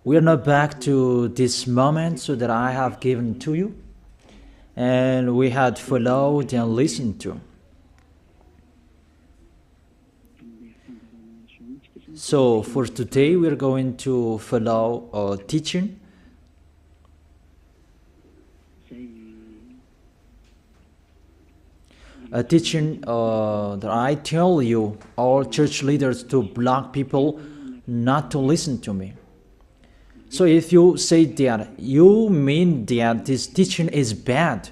We are now back to this moment so that I have given to you, and we had followed and listened to. So for today, we are going to follow a teaching. A teaching that I tell you, all church leaders, to block people not to listen to me. So if you say that, you mean that this teaching is bad.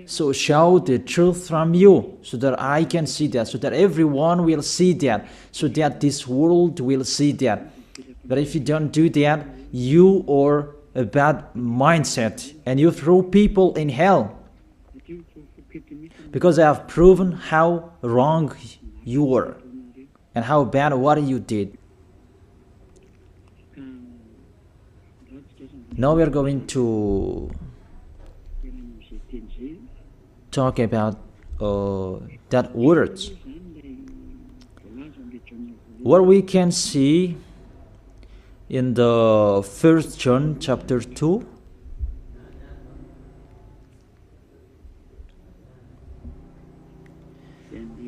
So show the truth from you, so that I can see that, so that everyone will see that, so that this world will see that. But if you don't do that, you are a bad mindset, and you throw people in hell. Because I have proven how wrong you were, and how bad what you did. Now we are going to talk about that words. What we can see in the 1 John chapter 2.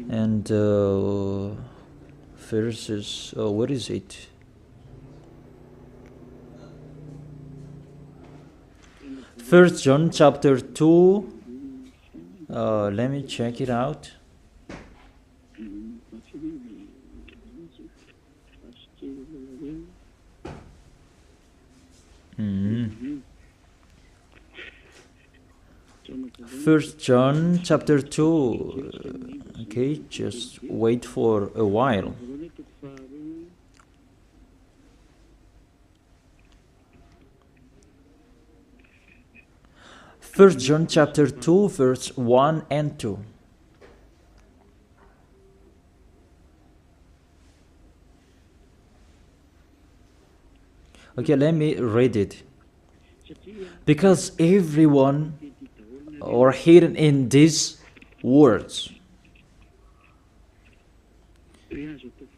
And verses, what is it? First John chapter 2. Let me check it out. First John chapter 2. Okay, just wait for a while. First John chapter 2, verse 1 and 2. Okay, let me read it. Because everyone are hidden in these words.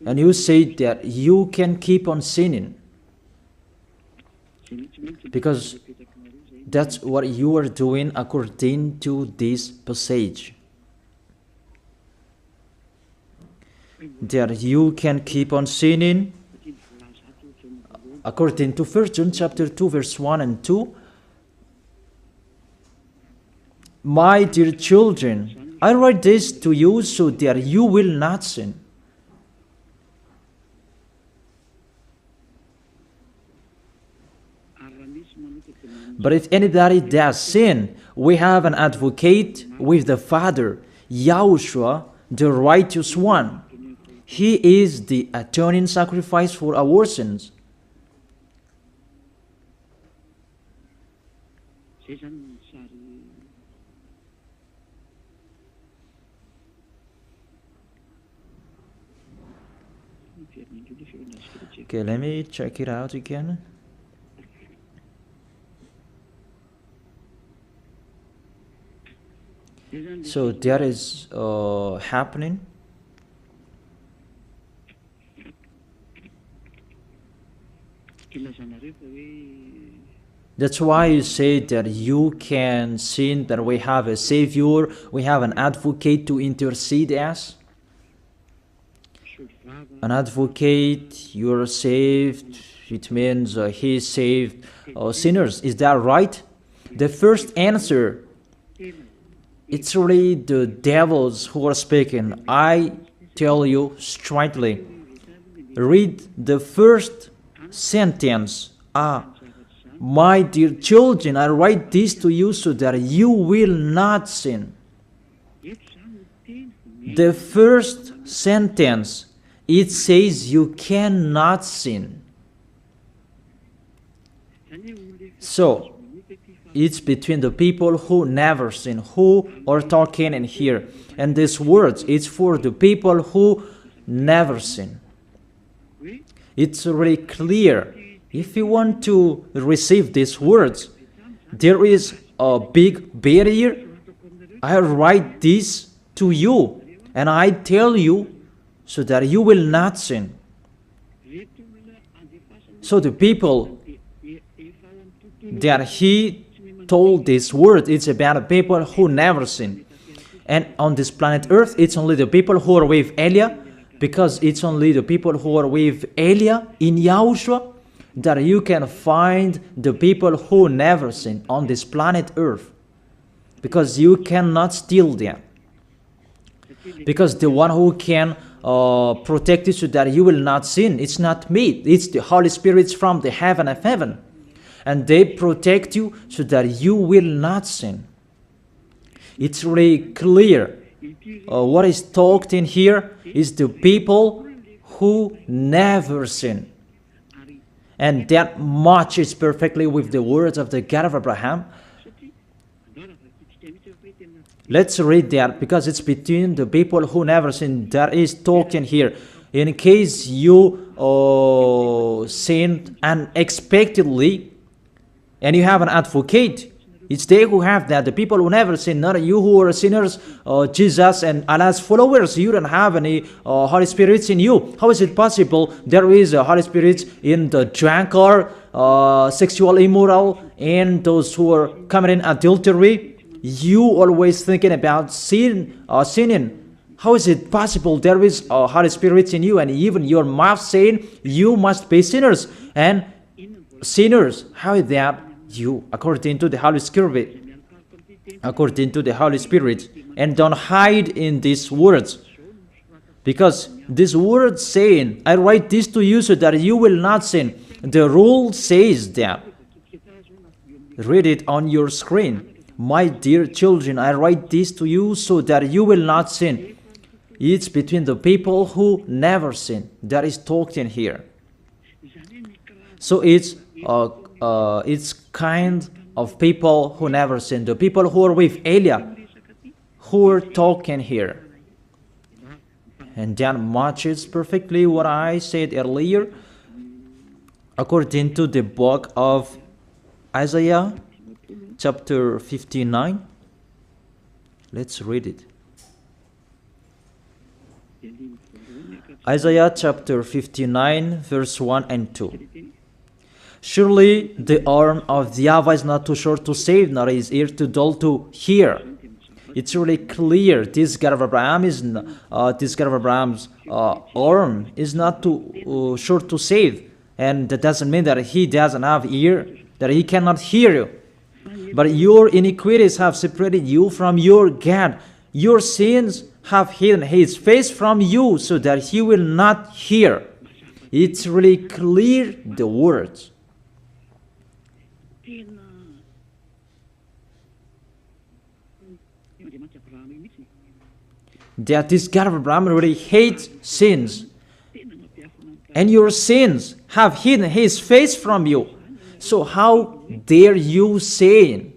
And you say that you can keep on sinning, because that's what you are doing according to this passage. That you can keep on sinning according to 1 John chapter 2 verse 1 and 2. My dear children, I write this to you so that you will not sin. But if anybody does sin, we have an advocate with the Father, YAHOSHUAH, the righteous one. He is the atoning sacrifice for our sins. Okay, let me check it out again. So that is happening. That's why you say that you can sin, that we have a Savior, we have an advocate to intercede us. An advocate, you're saved, it means he saved sinners. Is that right? The first answer, it's really the devils who are speaking. I tell you straightly, read the first sentence. My dear children, I write this to you so that you will not sin. The first sentence, it says you cannot sin. So, it's between the people who never sin, who are talking in here. And these words, it's for the people who never sin. It's really clear. If you want to receive these words, there is a big barrier. I write this to you, and I tell you so that you will not sin. So the people that he told this word, it's about the people who never sin. And on this planet Earth, it's only the people who are with Elia, because it's only the people who are with Elia in Yahushua that you can find the people who never sin on this planet Earth. Because you cannot steal them. Because the one who can protect you so that you will not sin, it's not me, it's the Holy Spirit from the heaven of heaven. And they protect you so that you will not sin. It's really clear. What is talked in here is the people who never sin. And that matches perfectly with the words of the God of Abraham. Let's read that, because it's between the people who never sin that is talked in here. In case you sinned unexpectedly and you have an advocate, it's they who have that, the people who never sin, not you who are sinners, Jesus and Allah's followers. You don't have any Holy Spirits in you. How is it possible there is a Holy Spirit in the drunkard, sexual immoral, and those who are committing adultery? You always thinking about sinning. How is it possible there is a Holy Spirit in you, and even your mouth saying you must be sinners and sinners? How is that you, according to the Holy Spirit? According to the Holy Spirit. And don't hide in these words, because this word saying, I write this to you so that you will not sin. The rule says that. Read it on your screen. My dear children, I write this to you so that you will not sin. It's between the people who never sin that is talked in here. So it's kind of people who never sin, the people who are with Elia, who are talking here. And that matches perfectly what I said earlier, according to the book of Isaiah, chapter 59. Let's read it. Isaiah chapter 59, verse 1 and 2. Surely the arm of the YAHVAH is not too short to save, nor his ear too dull to hear. It's really clear. This God of Abraham is Abraham's arm is not too short to save, and that doesn't mean that he doesn't have ear, that he cannot hear you. But your iniquities have separated you from your God. Your sins have hidden his face from you so that he will not hear. It's really clear, the words. That this God of Abraham really hates sins. And your sins have hidden his face from you. So how dare you say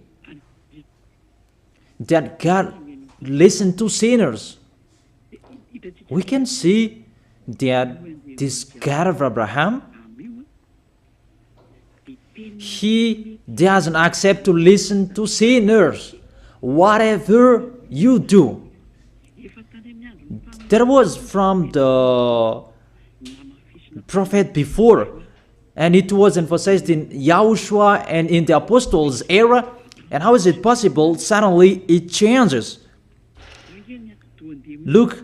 that God listens to sinners? We can see that this God of Abraham, he doesn't accept to listen to sinners. Whatever you do. That was from the prophet before. And it was emphasized in YAHOSHUAH and in the apostles' era. And how is it possible suddenly it changes? Look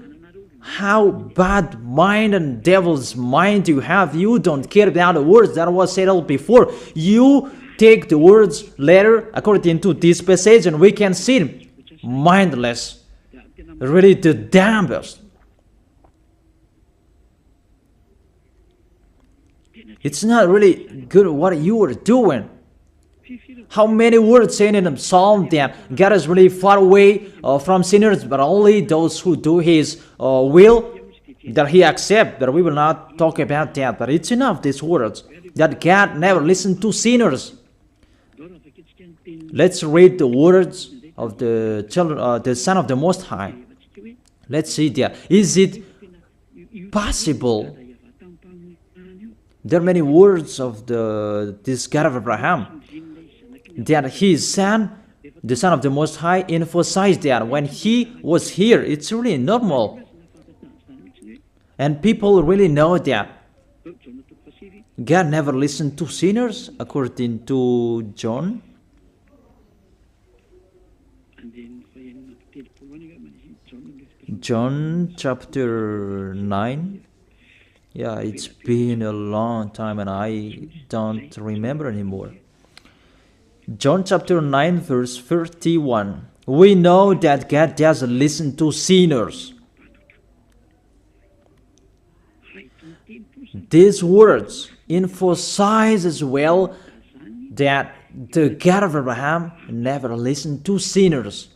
how bad mind and devil's mind you have. You don't care about the words that was said before. You take the words later according to this passage, and we can see mindless. Really the damnedest. It's not really good what you are doing. How many words saying in the psalm that God is really far away from sinners, but only those who do his will, that he accepts. But we will not talk about that. But it's enough, these words, that God never listened to sinners. Let's read the words of the children, the Son of the Most High. Let's see that. Is it possible? There are many words of this God of Abraham that his son, the Son of the Most High, emphasized that when he was here. It's really normal. And people really know that. God never listened to sinners, according to John. John chapter 9. Yeah, it's been a long time and I don't remember anymore. John chapter 9 verse 31. We know that God doesn't listen to sinners. These words emphasize as well that the God of Abraham never listened to sinners.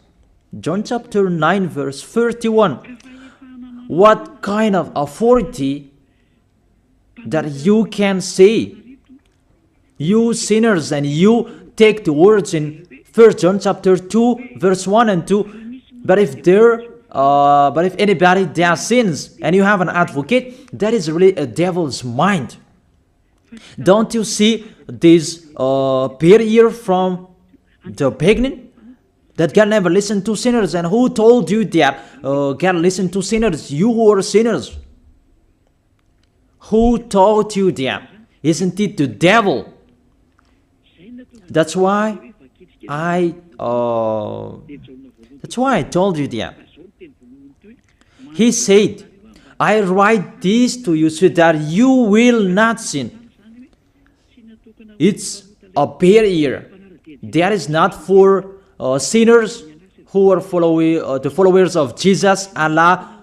John chapter 9 verse 31. What kind of authority that you can say, you sinners, and you take the words in 1 John chapter 2 verse 1 and 2. But if anybody does sins and you have an advocate, that is really a devil's mind. Don't you see this barrier from the beginning? That God never listened to sinners. And who told you that God listened to sinners? You who are sinners. Who taught you that? Isn't it the devil? That's why I told you that. He said, I write this to you so that you will not sin. It's a barrier. That is not for sinners who are the followers of Jesus, Allah.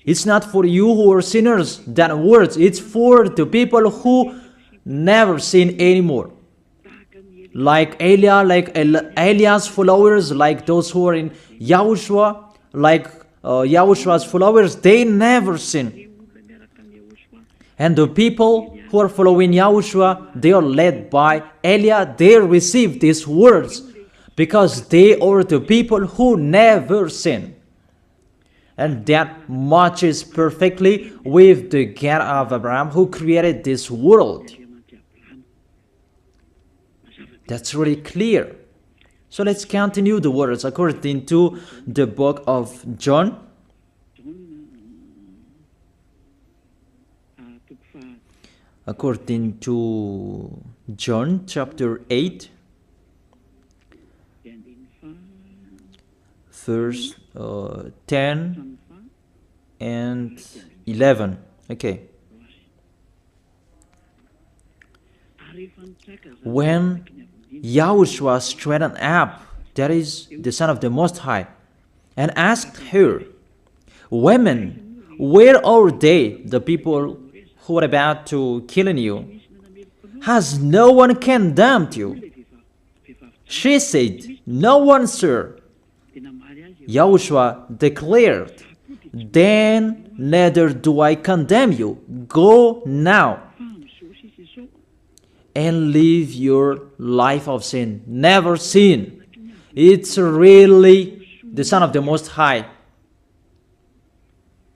It's not for you who are sinners, that words. It's for the people who never sin anymore. Like Elias followers, like those who are in YAHOSHUAH, like YAHOSHUAH's followers, they never sin. And the people who are following YAHOSHUAH, they are led by Elias. They receive these words because they are the people who never sin. And that matches perfectly with the God of Abraham who created this world. That's really clear. So let's continue the words according to the book of John. According to John chapter 8, verse 10 and 11. Okay. When YAHOSHUAH straightened up, that is the Son of the Most High, and asked her, Women, where are they, the people who are about to kill you? Has no one condemned you? She said, No one, sir. YAHOSHUAH declared, Then neither do I condemn you. Go now and live your life of sin. Never sin. It's really the Son of the Most High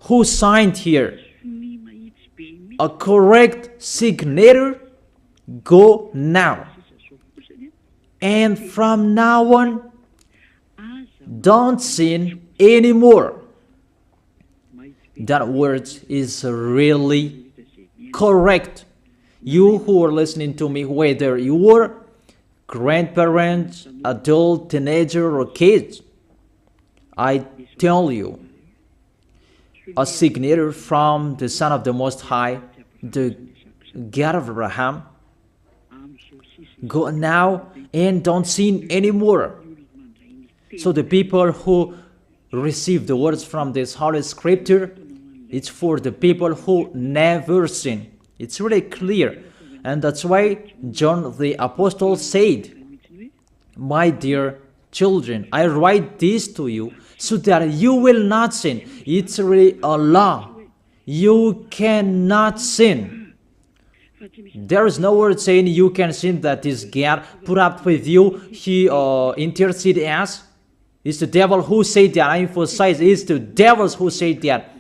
who signed here a correct signature. Go now. And from now on, don't sin anymore. That word is really correct. You who are listening to me, whether you are grandparents, adult, teenager, or kids, I tell you, a signature from the Son of the Most High, the God of Abraham. Go now and don't sin anymore. So the people who receive the words from this Holy Scripture, it's for the people who never sin. It's really clear. And that's why John the Apostle said, My dear children, I write this to you so that you will not sin. It's really a law. You cannot sin. There is no word saying you can sin that is God put up with you. He intercede as. It's the devil who said that. I emphasize, it's the devils who say that.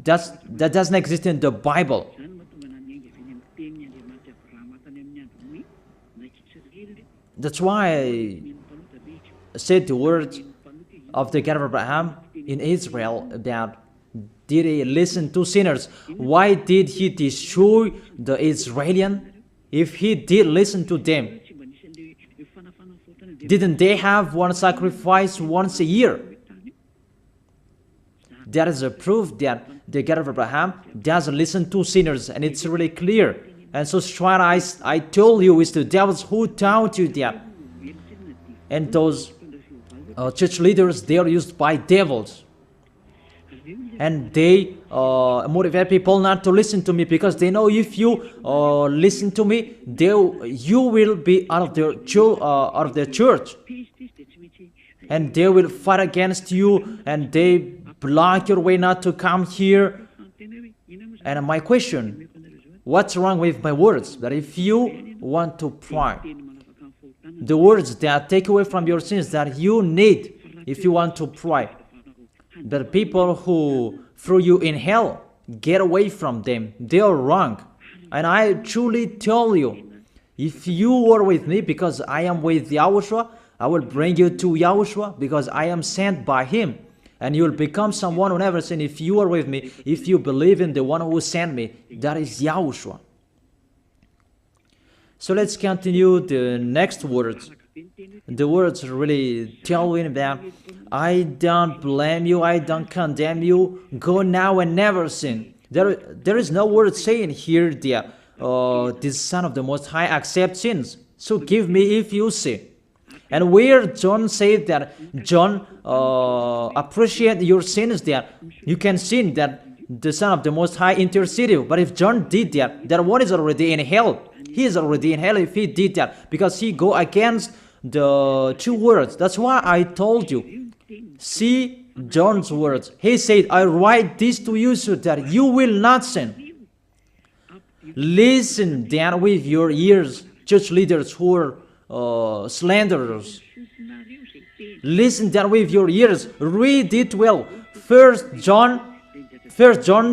That doesn't exist in the Bible. That's why I said the words of the God of Abraham in Israel about did he listen to sinners? Why did he destroy the Israelites? If he did listen to them, didn't they have one sacrifice once a year? That is a proof that the God of Abraham doesn't listen to sinners, and it's really clear. And so straight I told you, it's the devils who taught you that. And those church leaders, they are used by devils. And they motivate people not to listen to me, because they know if you listen to me, you will be out of their church. And they will fight against you, and they block your way not to come here. And my question, what's wrong with my words? That if you want to pray, the words that take away from your sins that you need if you want to pray, the people who threw you in hell, get away from them. They are wrong. And I truly tell you, if you are with me, because I am with YAHOSHUAH, I will bring you to YAHOSHUAH, because I am sent by him. And you will become someone who never sinned if you are with me, if you believe in the one who sent me. That is YAHOSHUAH. So let's continue the next words. The words really tell him that I don't blame you, I don't condemn you, go now and never sin. There is no word saying here that this Son of the Most High accepts sins. So give me if you sin. And where John said that John appreciate your sins, that you can sin, that the Son of the Most High interceded. But if John did that, that one is already in hell. He is already in hell if he did that, because he go against the two words. That's why I told you. See John's words. He said, I write this to you so that you will not sin. Listen then with your ears, church leaders who are slanderers. Listen then with your ears. Read it well. First John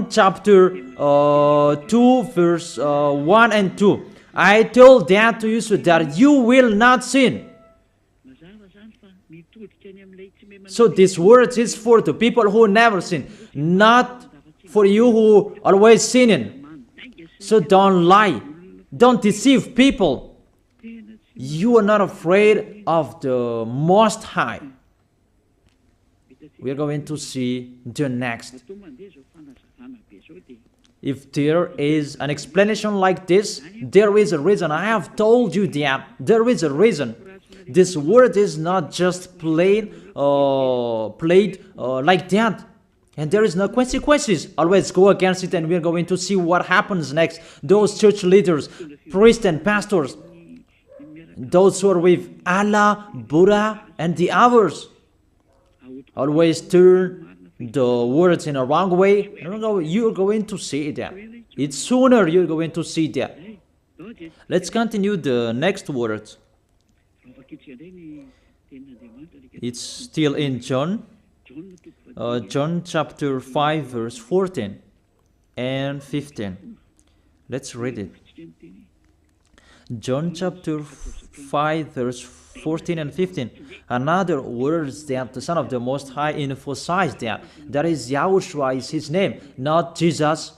chapter 2 verse 1 and 2. I told that to you so that you will not sin. So this word is for the people who never sin, not for you who always sinning. So don't lie. Don't deceive people. You are not afraid of the Most High. We are going to see the next. If there is an explanation like this, there is a reason. I have told you that there is a reason. This word is not just played like that. And there is no consequences. Always go against it, and we're going to see what happens next. Those church leaders, priests and pastors, those who are with Allah, Buddha, and the others, always turn the words in a wrong way. You're going to see that. It's sooner you're going to see that. Let's continue the next words. It's still in John. John chapter 5 verse 14 and 15. Let's read it. John chapter 5 verse 14 and 15. Another words that the Son of the Most High emphasized that is YAHOSHUAH is his name, not Jesus.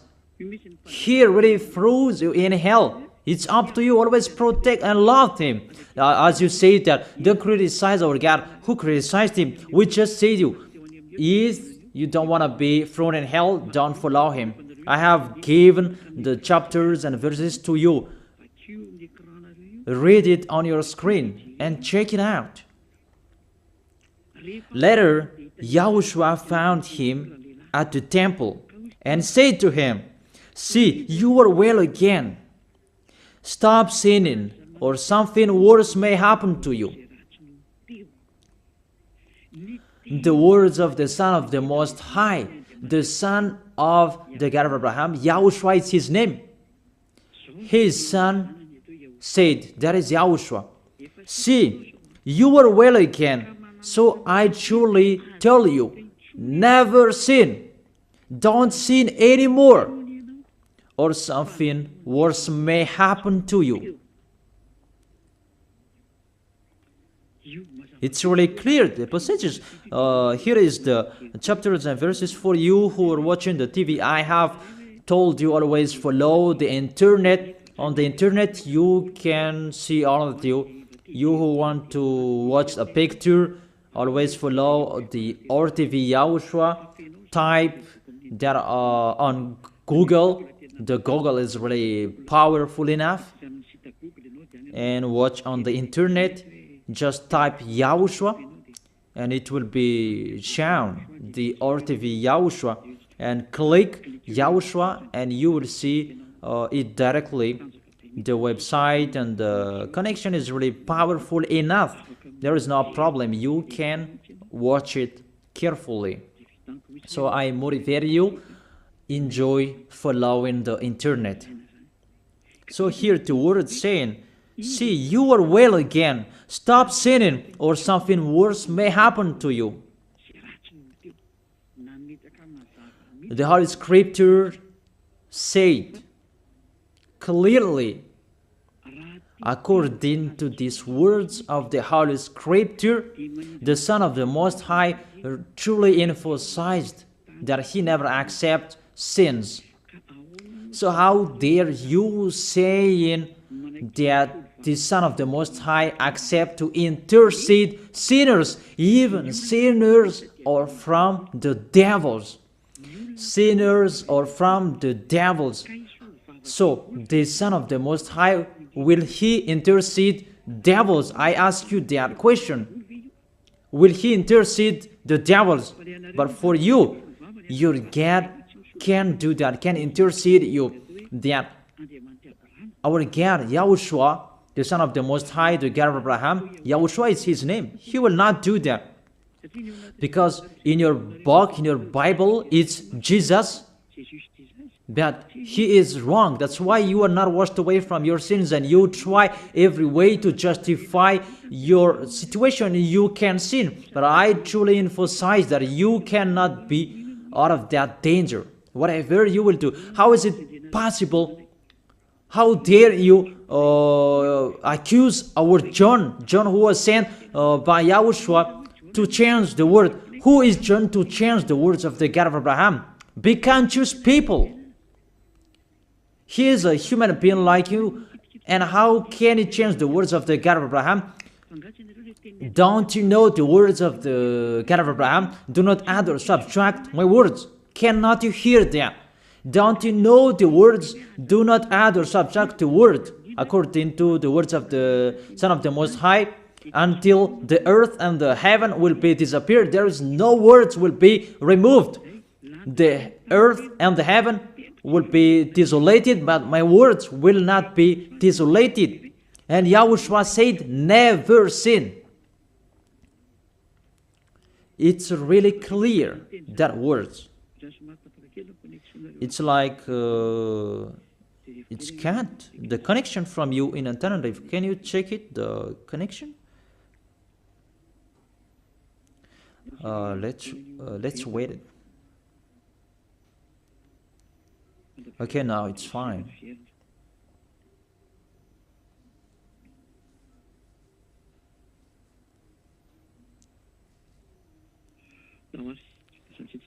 He really throws you in hell. It's up to you. Always protect and love him. As you say that, don't criticize our God. Who criticized him? We just say to you, if you don't want to be thrown in hell, don't follow him. I have given the chapters and verses to you. Read it on your screen and check it out. Later, YAHOSHUAH found him at the temple and said to him, see, you are well again. Stop sinning, or something worse may happen to you. The words of the Son of the Most High, the Son of the God of Abraham, YAHOSHUAH is his name. His son said, that is YAHOSHUAH, see, you are well again, so I truly tell you, never sin. Don't sin anymore, or something worse may happen to you. It's really clear, the passages. Here is the chapters and verses. For you who are watching the TV, I have told you always follow the internet. On the internet, you can see all of you. You who want to watch a picture, always follow the RTV YAHOSHUAH. Type that on Google. The Google is really powerful enough. And watch on the internet. Just type YAHOSHUAH and it will be shown the RTV YAHOSHUAH, and click YAHOSHUAH and you will see it directly. The website and the connection is really powerful enough. There is no problem. You can watch it carefully. So I motivate you, enjoy following the internet. So here the word saying, see, you are well again. Stop sinning or something worse may happen to you. The Holy Scripture said clearly, according to these words of the Holy Scripture, the Son of the Most High truly emphasized that he never accepts sins. So how dare you saying that the Son of the Most High accept to intercede sinners, even sinners or from the devils. Sinners or from the devils. So the Son of the Most High, will he intercede devils? I ask you that question. Will he intercede the devils? But for you, your God can do that, can intercede you. That our God, YAHOSHUAH, the Son of the Most High, the God of Abraham, YAHOSHUAH is his name. He will not do that. Because in your book, in your Bible, it's Jesus. But he is wrong. That's why you are not washed away from your sins and you try every way to justify your situation. You can sin. But I truly emphasize that you cannot be out of that danger. Whatever you will do. How is it possible? How dare you accuse our John who was sent by YAHOSHUAH to change the word. Who is John to change the words of the God of Abraham? Be conscious people. He is a human being like you, and how can he change the words of the God of Abraham? Don't you know the words of the God of Abraham? Do not add or subtract my words. Cannot you hear that? Don't you know the words? Do not add or subtract the word, according to the words of the Son of the Most High, until the earth and the heaven will be disappeared. There is no words will be removed. The earth and the heaven will be desolated, but my words will not be desolated. And YAHOSHUAH said, never sin. It's really clear, that words. It's like, it's can't. The connection from you in alternative, can you check it, the connection? Let's wait it. Okay, now it's fine.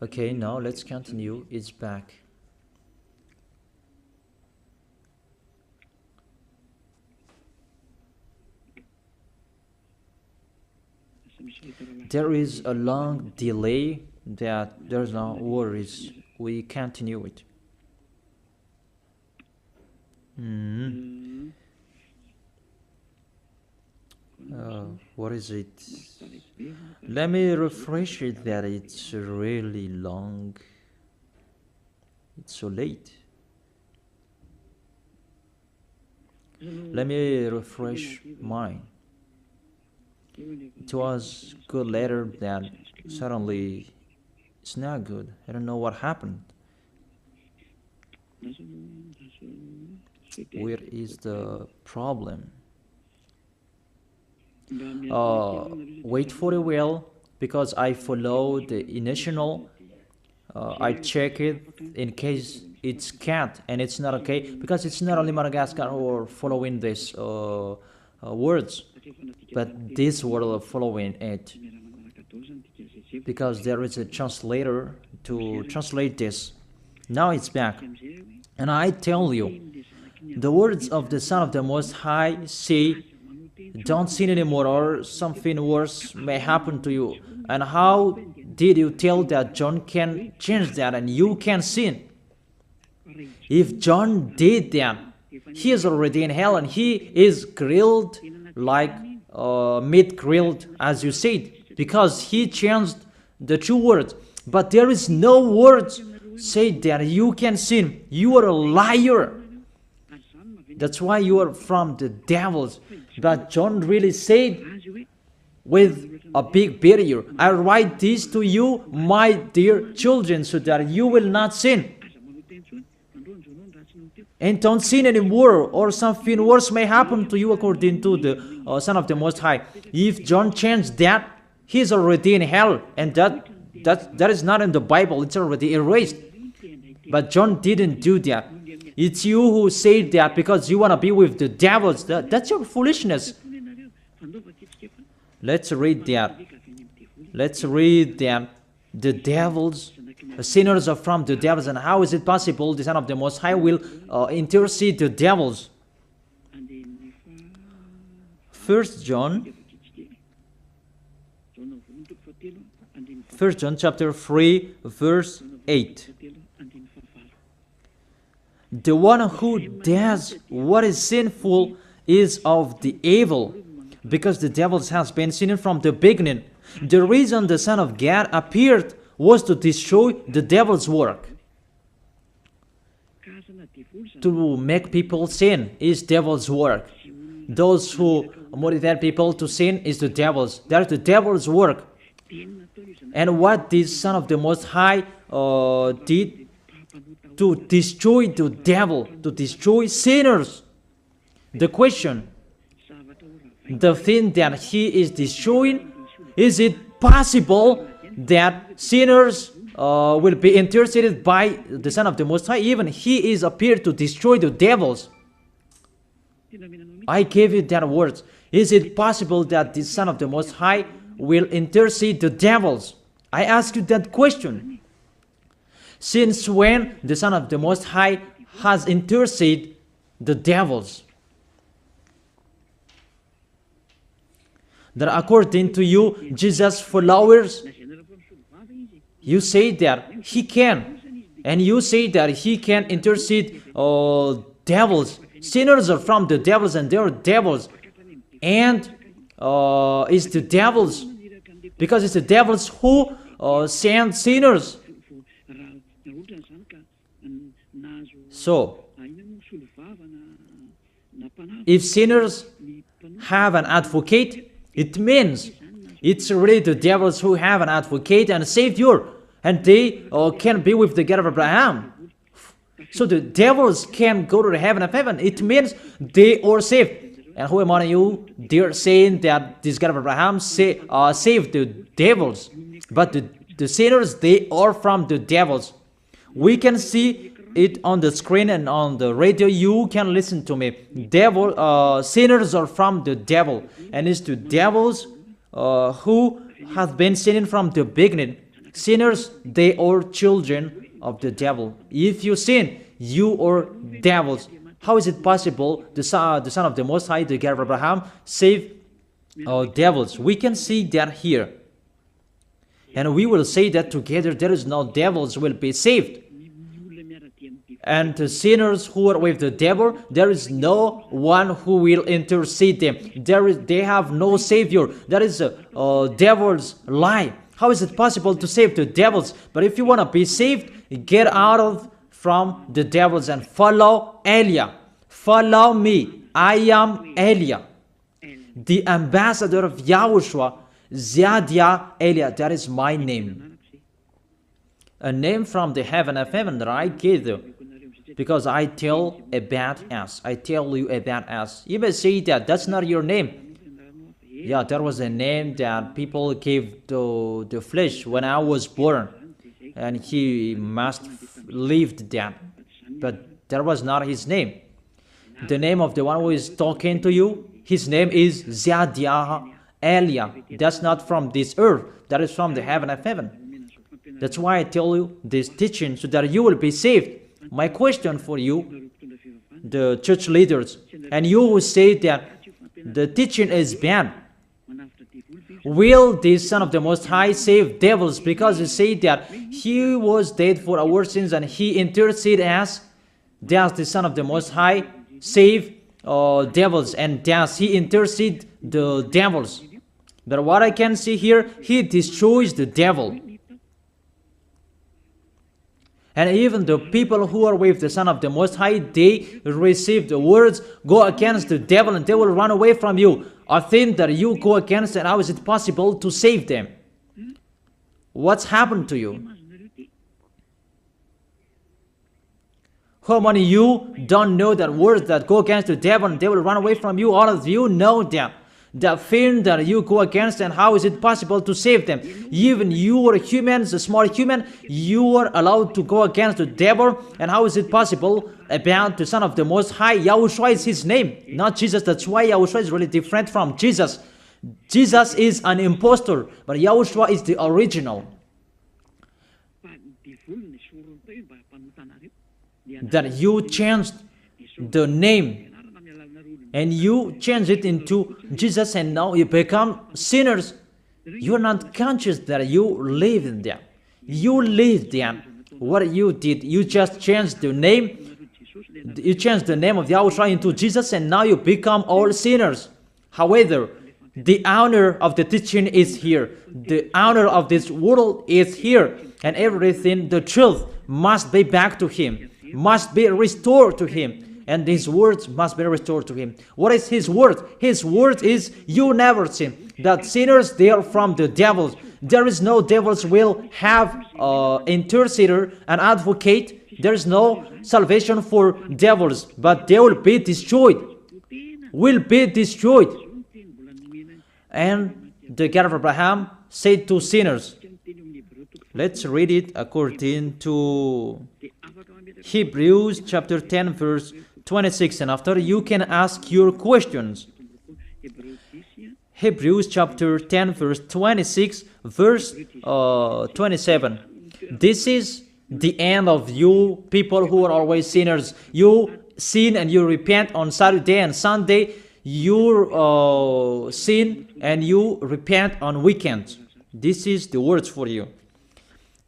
Okay, now let's continue. It's back. There is a long delay that there's no worries. We continue it. What is it? Let me refresh it that it's really long. It's so late. Let me refresh mine. It was good later, that suddenly it's not good. I don't know what happened. Where is the problem? Wait for a while, because I follow the initial. I check it in case it's can't, and it's not okay, because it's not only Madagascar who are following these words. but this will follow in it, because there is a translator to translate this. Now it's back. And I tell you, the words of the Son of the Most High say, don't sin anymore, or something worse may happen to you. And how did you tell that John can change that and you can sin? If John did that, he is already in hell, and he is grilled like meat grilled, as you said, because he changed the two words. But there is no words say that you can sin. You are a liar. That's why you are from the devils. But John really said with a big barrier, I write this to you, my dear children, so that you will not sin. And don't sin anymore, or something worse may happen to you, according to the Son of the Most High. If John changed that, he is already in hell, and that is not in the Bible. It's already erased. But John didn't do that. It's you who say that because you want to be with the devils. That's your foolishness. Let's read that. Let's read that. The devils, sinners are from the devils. And how is it possible the Son of the Most High will intercede the devils? 1 John chapter 3, verse 8. The one who does what is sinful is of the evil, because the devil has been sinning from the beginning. The reason the Son of God appeared was to destroy the devil's work. To make people sin is devil's work. Those who motivate people to sin is the devil's. That's the devil's work. And what this Son of the Most High did to destroy the devil, to destroy sinners. The question, the thing that he is destroying, is it possible that sinners will be interceded by the Son of the Most High? Even he is appeared to destroy the devils. I gave you that words. Is it possible that the Son of the Most High will intercede the devils? I ask you that question. Since when the Son of the Most High has interceded the devils? That according to you, Jesus' followers, you say that he can, and you say that he can intercede devils. Sinners are from the devils, and they are devils. And it's the devils, because it's the devils who send sinners. So, if sinners have an advocate, it means it's really the devils who have an advocate and a savior, and they can be with the God of Abraham. So the devils can go to the heaven of heaven. It means they are saved. And who among you, they're saying that this God of Abraham saved the devils, but the sinners, they are from the devils. We can see it on the screen and on the radio. You can listen to me. Sinners are from the devil, and it's the devils who have been sinning from the beginning. Sinners, they are children of the devil. If you sin, you are devils. How is it possible the Son of the Most High, the God of Abraham, save devils? We can see that here. And we will say that together, there is no devils will be saved. And the sinners who are with the devil, there is no one who will intercede them. They have no savior. That is a devil's lie. How is it possible to save the devils? But if you want to be saved, get out from the devils and follow Elia. Follow me. I am Elia, the ambassador of Yahushua, Ziadia Elia. That is my name. A name from the heaven of heaven that I gave you. Because I tell about us. I tell you about us. You may say that that's not your name. Yeah, that was a name that people gave to the flesh when I was born. And he must have lived that. But that was not his name. The name of the one who is talking to you, His name is Zadiah Elia. That's not from this earth. That is from the heaven of heaven. That's why I tell you this teaching, so that you will be saved. My question for you, the church leaders, and you who say that the teaching is bad, will the Son of the Most High save devils? Because you say that He was dead for our sins and He interceded as, does the Son of the Most High save devils, and does He intercede the devils? But what I can see here, He destroys the devil. And even the people who are with the Son of the Most High, they receive the words, go against the devil and they will run away from you. A thing that you go against, and how is it possible to save them? What's happened to you? How many of you don't know that words that go against the devil and they will run away from you? All of you know them. The thing that you go against, and how is it possible to save them? Even you are humans, a small human, you are allowed to go against the devil, and how is it possible about the Son of the Most High? YAHOSHUAH is His name, not Jesus. That's why YAHOSHUAH is really different from Jesus. Jesus is an impostor, but YAHOSHUAH is the original. That you changed the name and you change it into Jesus, and now you become sinners. You are not conscious that you live in them. You live them. What you did, you just changed the name. You changed the name of YAHOSHUAH into Jesus, and now you become all sinners. However, the honor of the teaching is here. The honor of this world is here. And everything, the truth, must be back to Him, must be restored to Him. And His words must be restored to Him. What is His word? His word is, you never sin. That sinners, they are from the devils. There is no devils will have intercessor, an advocate. There is no salvation for devils, but they will be destroyed. Will be destroyed. And the God of Abraham said to sinners. Let's read it according to Hebrews chapter 10 verse 26, and after you can ask your questions. Hebrews chapter 10 verse 26 verse 27. This is the end of you people who are always sinners. You sin and you repent on Saturday and Sunday. You sin and you repent on weekends. This is the words for you.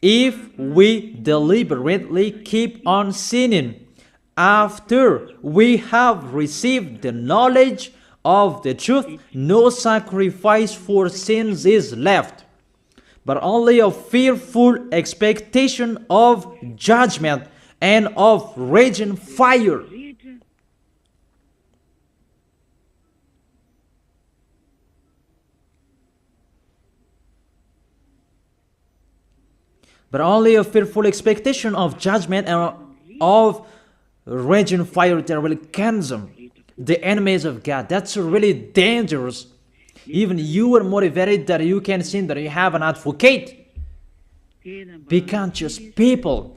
If we deliberately keep on sinning after we have received the knowledge of the truth, no sacrifice for sins is left, but only a fearful expectation of judgment and of raging fire. But only a fearful expectation of judgment and of raging fire that will consume the enemies of God. That's really dangerous. Even you are motivated that you can sin, that you have an advocate. Be conscious, people.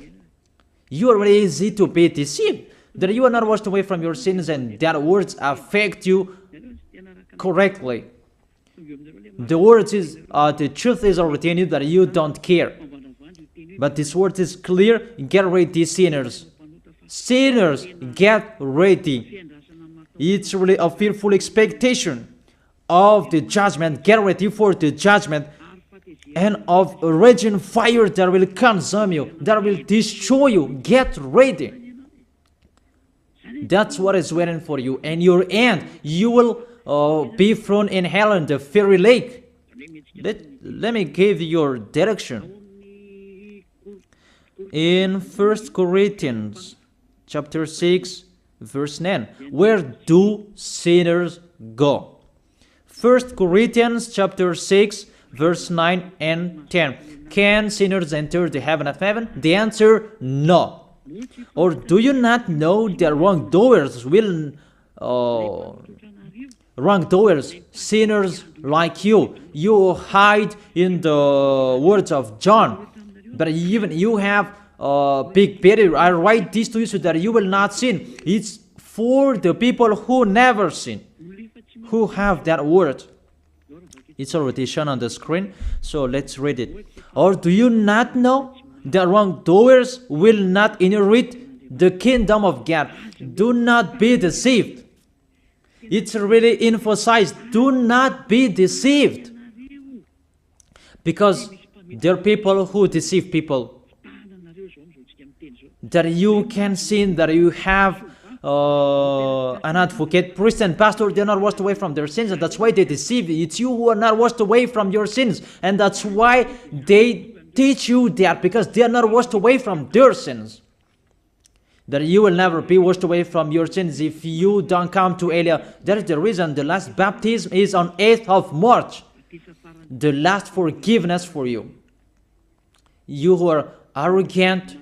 You are really easy to be deceived. That you are not washed away from your sins and that words affect you correctly. The words is, the truth is already in you that you don't care. But this word is clear. Get ready, sinners. Sinners, get ready. It's really a fearful expectation of the judgment. Get ready for the judgment and of a raging fire that will consume you, that will destroy you. Get ready. That's what is waiting for you. And your end, you will be thrown in hell in the fiery lake. Let me give you your direction. In 1 Corinthians chapter 6 verse 9, where do sinners go? 1 Corinthians chapter 6 verse 9 and 10. Can sinners enter the heaven of heaven? The answer, no. Or do you not know that wrongdoers will wrongdoers, sinners like you hide in the words of John. But even you have big barrier. I write this to you so that you will not sin. It's for the people who never sin, who have that word. It's already shown on the screen, so let's read it. Or do you not know that wrongdoers will not inherit the kingdom of God? Do not be deceived. It's really emphasized, do not be deceived. Because there are people who deceive people. That you can sin, that you have an advocate, priest and pastor, they're not washed away from their sins, and that's why they deceive you. It's you who are not washed away from your sins, and that's why they teach you that, because they are not washed away from their sins. That you will never be washed away from your sins if you don't come to Elia. That is the reason the last baptism is on 8th of March. The last forgiveness for you. You who are arrogant,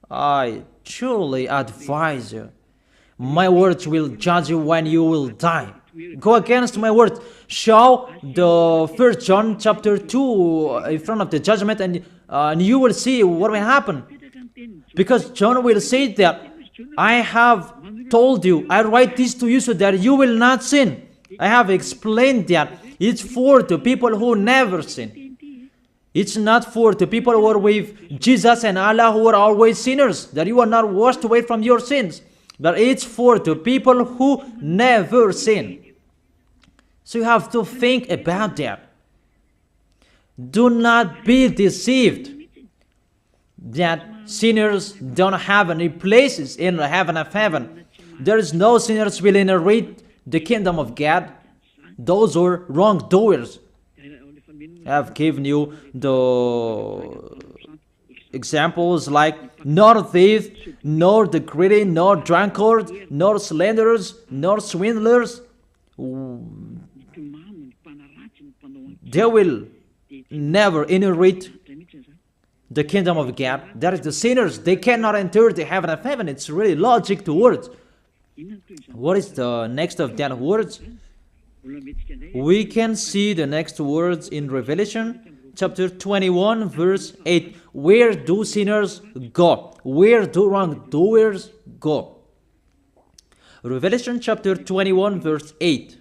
I truly advise you. My words will judge you when you will die. Go against my words. Show the 1 John chapter 2 in front of the judgment, and you will see what will happen. Because John will say that, I have told you, I write this to you so that you will not sin. I have explained that. It's for the people who never sin. It's not for the people who are with Jesus and Allah who are always sinners, that you are not washed away from your sins. But it's for the people who never sin. So you have to think about that. Do not be deceived that sinners don't have any places in the heaven of heaven. There is no sinners will inherit the kingdom of God. Those are wrongdoers. I have given you the examples like nor thief, nor the greedy, nor drunkard, nor slanderers, nor swindlers. They will never inherit the kingdom of God. That is the sinners. They cannot enter the heaven of heaven. It's really logic to words. What is the next of that words? We can see the next words in Revelation chapter 21 verse 8. Where do sinners go? Where do wrongdoers go? Revelation chapter 21 verse 8.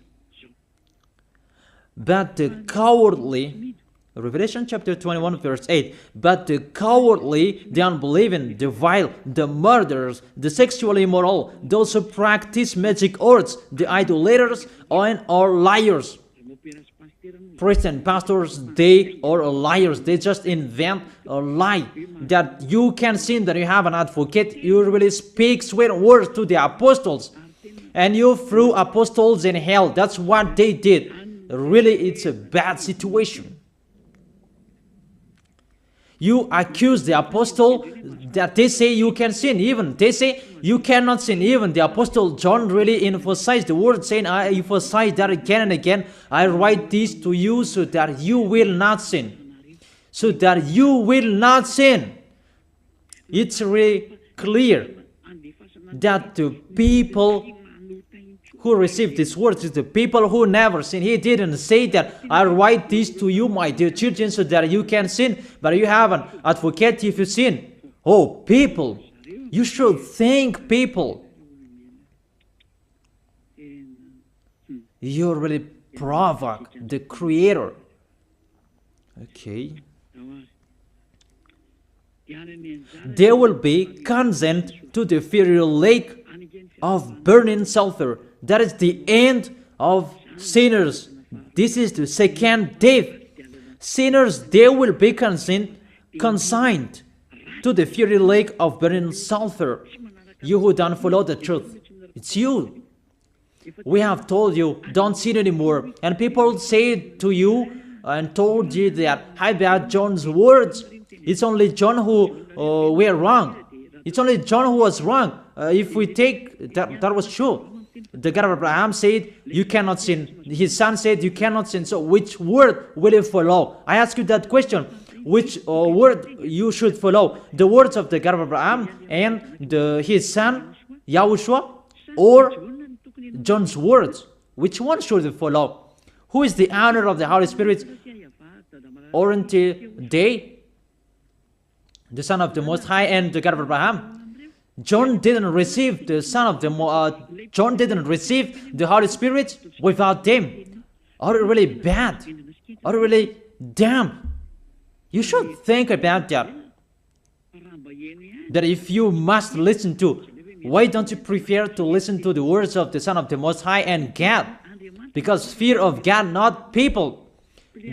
But the cowardly, Revelation chapter 21 verse 8, but the cowardly, the unbelieving, the vile, the murderers, the sexually immoral, those who practice magic arts, the idolaters, and are liars. Priests and pastors, they are liars. They just invent a lie that you can sin, that you have an advocate. You really speak sweet words to the apostles, and you threw apostles in hell. That's what they did. Really, it's a bad situation. You accuse the apostle that they say you can sin. Even they say you cannot sin. Even the apostle John really emphasized the word, saying, I emphasize that again and again. I write this to you so that you will not sin. So that you will not sin. It's really clear that the people who received these words is the people who never sin. He didn't say that I write this to you, my dear children, so that you can sin, but you have an advocate if you sin. Oh, people, you should think, people. You really provoke the Creator. Okay. They will be condemned to the fiery lake of burning sulfur. That is the end of sinners. This is the second death. Sinners, they will be consigned to the fiery lake of burning sulfur. You who don't follow the truth, it's you. We have told you, don't sin anymore. And people say to you and told you that, how about John's words? It's only John who were wrong. It's only John who was wrong. If we take that was true. The God of Abraham said, you cannot sin. His son said, you cannot sin. So which word will you follow? I ask you that question. Which word you should follow? The words of the God of Abraham and his son, YAHOSHUAH, or John's words? Which one should you follow? Who is the owner of the Holy Spirit? Aren't they the Son of the Most High and the God of Abraham? John didn't receive the John didn't receive the Holy Spirit without them. Are you really bad? Are you really damn? You should think about that. That if you must listen to, why don't you prefer to listen to the words of the Son of the Most High and God? Because fear of God, not people.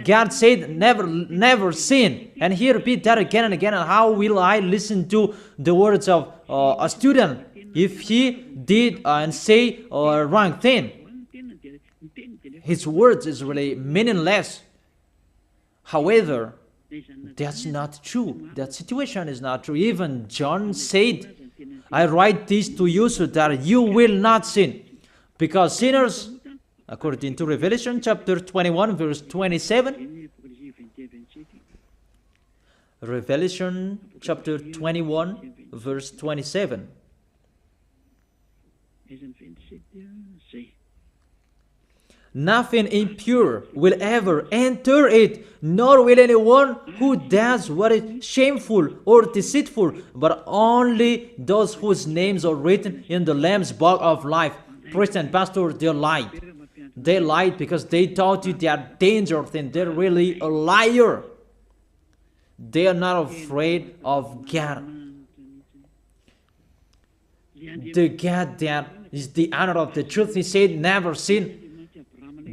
God said, never sin. And he repeat that again and again. And how will I listen to the words of a student if he did and say a wrong thing? His words is really meaningless. However, that's not true. That situation is not true. Even John said, I write this to you so that you will not sin. Because sinners, according to Revelation chapter 21, verse 27, Revelation chapter 21, verse 27. Nothing impure will ever enter it, nor will anyone who does what is shameful or deceitful, but only those whose names are written in the Lamb's book of life. Priest and pastor, they lied. They lied because they taught you they are dangerous and they're really a liar. They are not afraid of God. The God that is the honor of the truth, he said, never sin.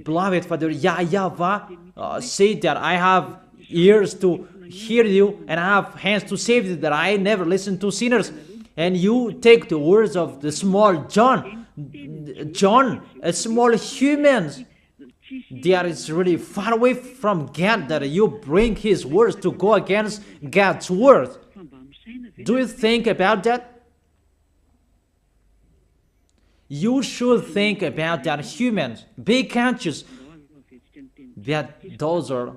Beloved Father, YAHVAH said that I have ears to hear you and I have hands to save you, that I never listen to sinners. And you take the words of the small John, a small humans, that is really far away from God, that you bring his words to go against God's word. Do you think about that? You should think about that, humans. Be conscious that those are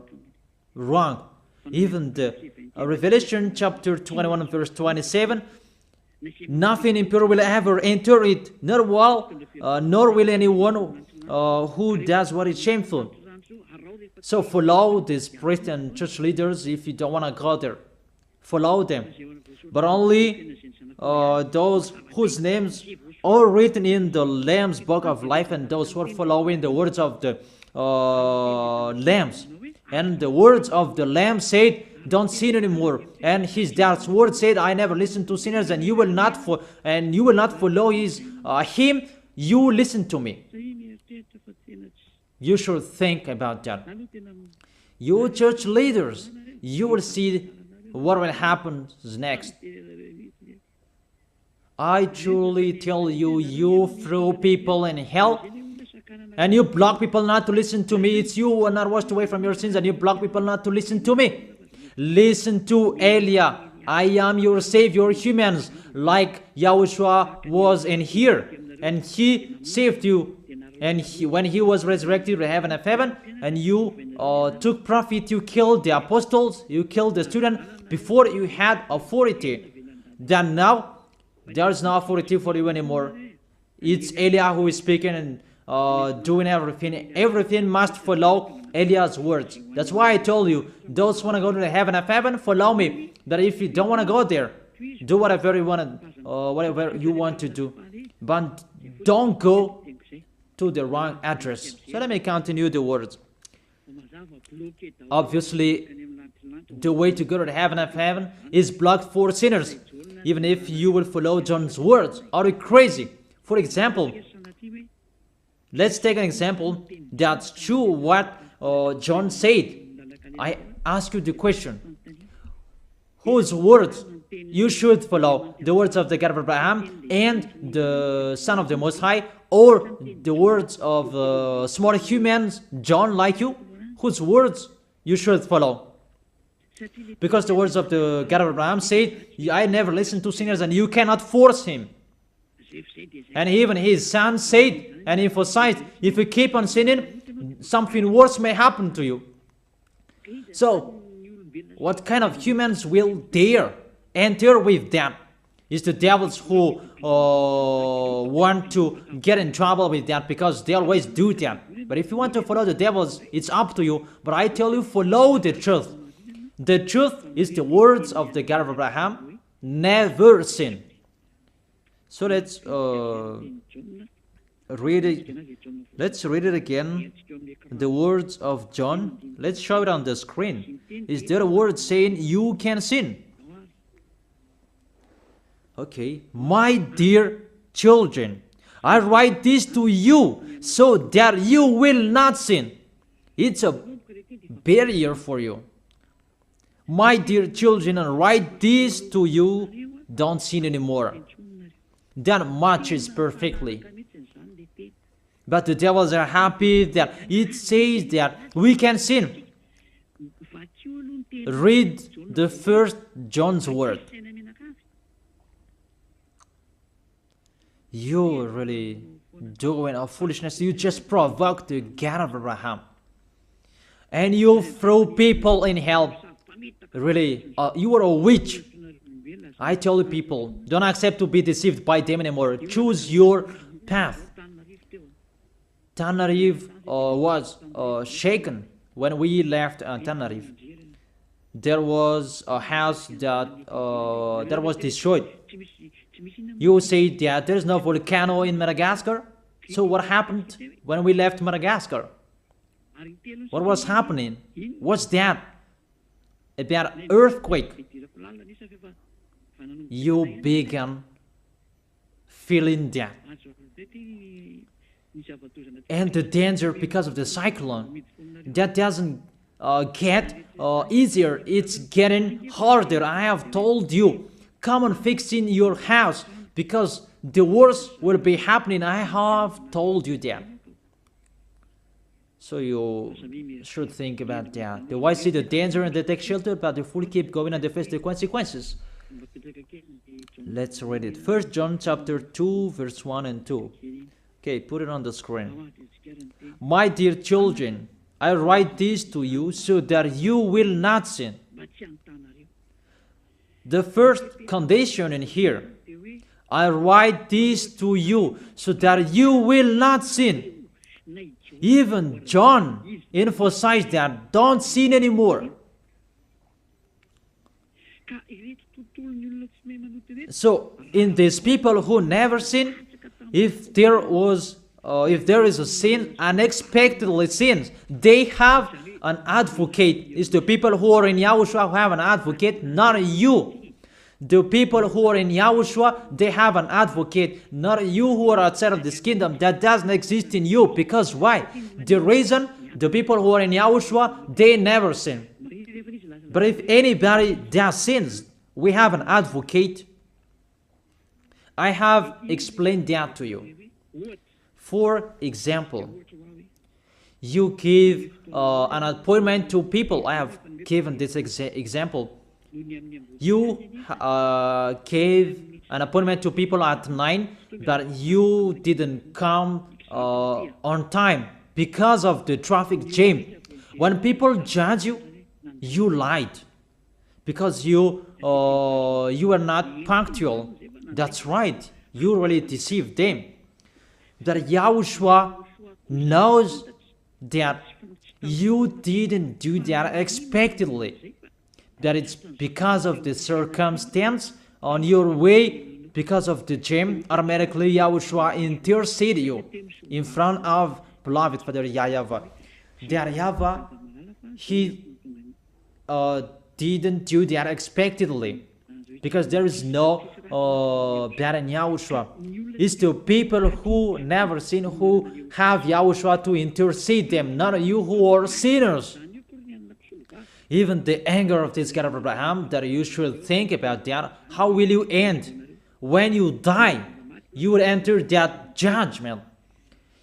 wrong. Even the Revelation chapter 21 verse 27, nothing impure will ever enter it, nor will anyone who does what is shameful. So follow these priest and church leaders if you don't want to go there. Follow them. But only those whose names are written in the Lamb's book of life, and those who are following the words of the Lambs. And the words of the Lamb said, don't sin anymore. And his dad's word said, I never listen to sinners, and you will not follow his him. You listen to me. You should think about that. You church leaders, you will see what will happen next. I truly tell you, you throw people in hell, and you block people not to listen to me. It's you who are not washed away from your sins, and you block people not to listen to me. Listen to Elia. I am your Savior, humans, like YAHOSHUAH was in here, and he saved you. And when he was resurrected to heaven and heaven, and you took profit, you killed the apostles, you killed the student before you had authority. Then now, there's no authority for you anymore. It's Elia who is speaking and doing everything. Everything must follow Eliah's words. That's why I told you, those who want to go to the heaven of heaven, follow me. That if you don't want to go there, do whatever you want to do. But don't go to the wrong address. So let me continue the words. Obviously, the way to go to the heaven of heaven is blocked for sinners, even if you will follow John's words. Are you crazy? For example, let's take an example that's true what John said. I ask you the question, whose words you should follow? The words of the God of Abraham and the Son of the Most High, or the words of small humans, John like you? Whose words you should follow? Because the words of the God of Abraham said, I never listen to sinners, and you cannot force him. And even his son said and emphasized, if you keep on sinning, something worse may happen to you. So, what kind of humans will dare enter with them? It's the devils who want to get in trouble with that, because they always do that. But if you want to follow the devils, it's up to you. But I tell you, follow the truth. The truth is the words of the God of Abraham. Never sin. So let's read it. Let's read it again. The words of John. Let's show it on the screen. Is there a word saying you can sin? Okay. My dear children, I write this to you so that you will not sin. It's a barrier for you. My dear children, I write this to you, don't sin anymore. That matches perfectly. But the devils are happy that it says that we can sin. Read the first John's word. You're really doing a foolishness. You just provoke the God of Abraham. And you throw people in hell. Really, you are a witch. I tell you people, don't accept to be deceived by them anymore. Choose your path. Tenerife was shaken when we left Tenerife. There was a house that was destroyed. You say that there is no volcano in Madagascar. So what happened when we left Madagascar? What was happening? What's that? About earthquake. You began feeling that. And the danger because of the cyclone, that doesn't get easier. It's getting harder. I have told you, come on fixing your house because the worst will be happening. I have told you that. So you should think about that. The wise see the danger and they take shelter, but the fool keep going and they face the consequences. Let's read it. 1 John chapter 2, verse 1 and 2. Okay, put it on the screen. My dear children, I write this to you so that you will not sin. The first condition in here, I write this to you so that you will not sin. Even John emphasized that, don't sin anymore. So, in these people who never sin, if there is a sin, unexpectedly sins, they have an advocate. It's the people who are in YAHOSHUAH who have an advocate, not you. The people who are in YAHOSHUAH, they have an advocate, not you who are outside of this kingdom. That doesn't exist in you. Because why? The reason, the people who are in YAHOSHUAH, they never sin. But if anybody does sins, we have an advocate. I have explained that to you. For example, you give an appointment to people. I have given this example. You gave an appointment to people at 9, but you didn't come on time because of the traffic jam. When people judge you, you lied because you are not punctual. That's right. You really deceived them. That YAHOSHUAH knows that you didn't do that unexpectedly. That it's because of the circumstance on your way, because of the jam, automatically YAHOSHUAH intercede you in front of beloved Father YAHVAH. That YAHVAH, he didn't do that unexpectedly, because there is no bad in YAHOSHUAH. It's the people who never sin who have YAHOSHUAH to intercede them, not you who are sinners. Even the anger of this God of Abraham, that you should think about that. How will you end? When you die, you will enter that judgment.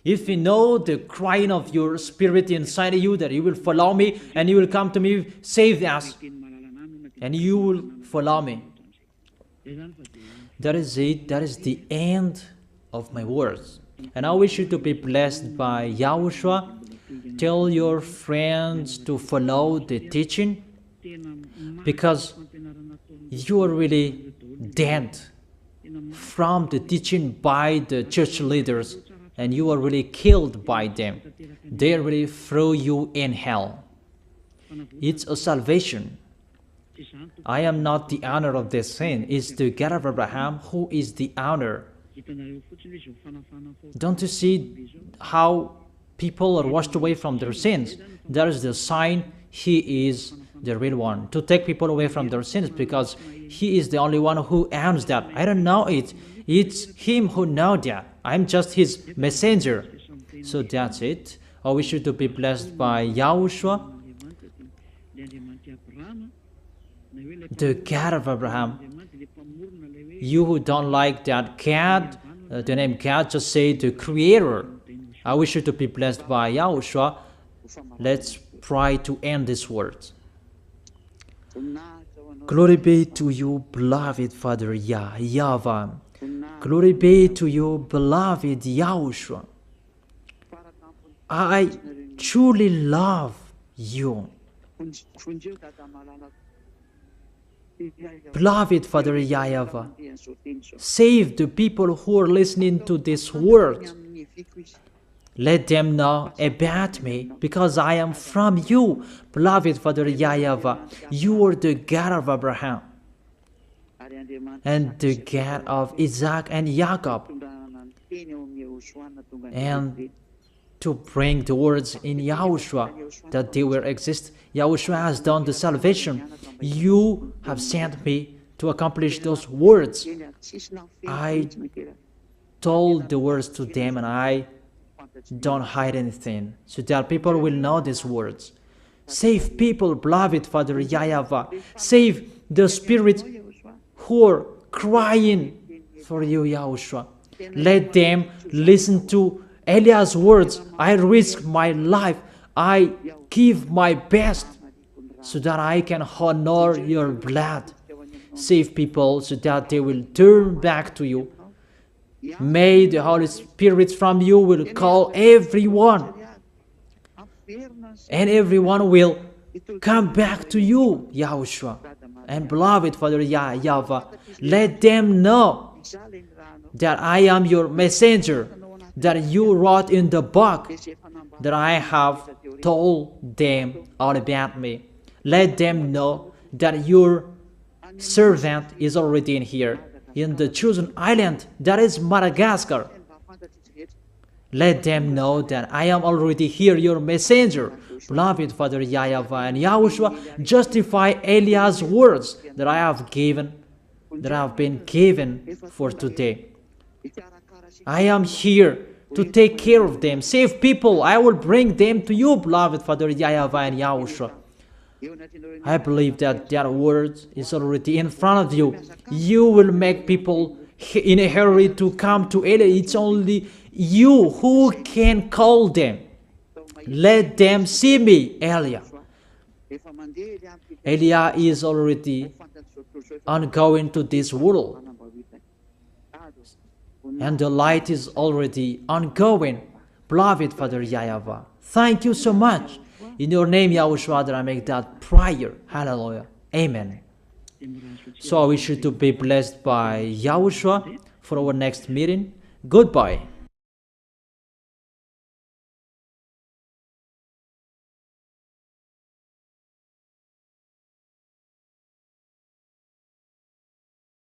If you know the crying of your spirit inside of you, that you will follow me and you will come to me, save us, and you will follow me. That is it. That is the end of my words. And I wish you to be blessed by YAHOSHUAH. Tell your friends to follow the teaching, because you are really dead from the teaching by the church leaders, and you are really killed by them. They really throw you in hell. It's a salvation. I am not the owner of this sin. It's the God of Abraham who is the owner Don't you see how people are washed away from their sins? That is the sign He is the real one, to take people away from their sins, because He is the only one who owns that. I don't know it. It's Him who knows that. I'm just His messenger. So that's it. I wish you to be blessed by YAHOSHUAH, the God of Abraham. You who don't like that God, the name God, just say the Creator. I wish you to be blessed by YAHOSHUAH. Let's try to end this word. Glory be to you, beloved Father YAHVAH. Glory be to you, beloved YAHOSHUAH. I truly love you. Beloved Father YAHVAH, save the people who are listening to this word. Let them know about me, because I am from you. Beloved Father YAHVAH, you are the God of Abraham and the God of Isaac and Jacob. And to bring the words in YAHOSHUAH that they will exist. YAHOSHUAH has done the salvation. You have sent me to accomplish those words. I told the words to them, and I don't hide anything, so that people will know these words. Save people, beloved Father YAHVAH. Save the spirits who are crying for you, YAHOSHUAH. Let them listen to Eliah's words. I risk my life. I give my best so that I can honor your blood. Save people so that they will turn back to you. May the Holy Spirit from you will call everyone, and everyone will come back to you, YAHOSHUAH. And beloved Father YAHVAH, let them know that I am your messenger, that you wrote in the book, that I have told them all about me. Let them know that your servant is already in here, in the chosen island, that is Madagascar. Let them know that I am already here, your messenger. Beloved Father YAHVAH and YAHOSHUAH, justify Eliah's words that I have been given for today. I am here to take care of them. Save people. I will bring them to you, beloved Father YAHVAH and YAHOSHUAH. I believe that that word is already in front of you. You will make people in a hurry to come to Eliah. It's only you who can call them. Let them see me, Eliah. Eliah is already ongoing to this world, and the light is already ongoing. Beloved Father YAHVAH, thank you so much. In your name, YAHOSHUAH, that I make that prayer. Hallelujah. Amen. So I wish you to be blessed by YAHOSHUAH for our next meeting. Goodbye.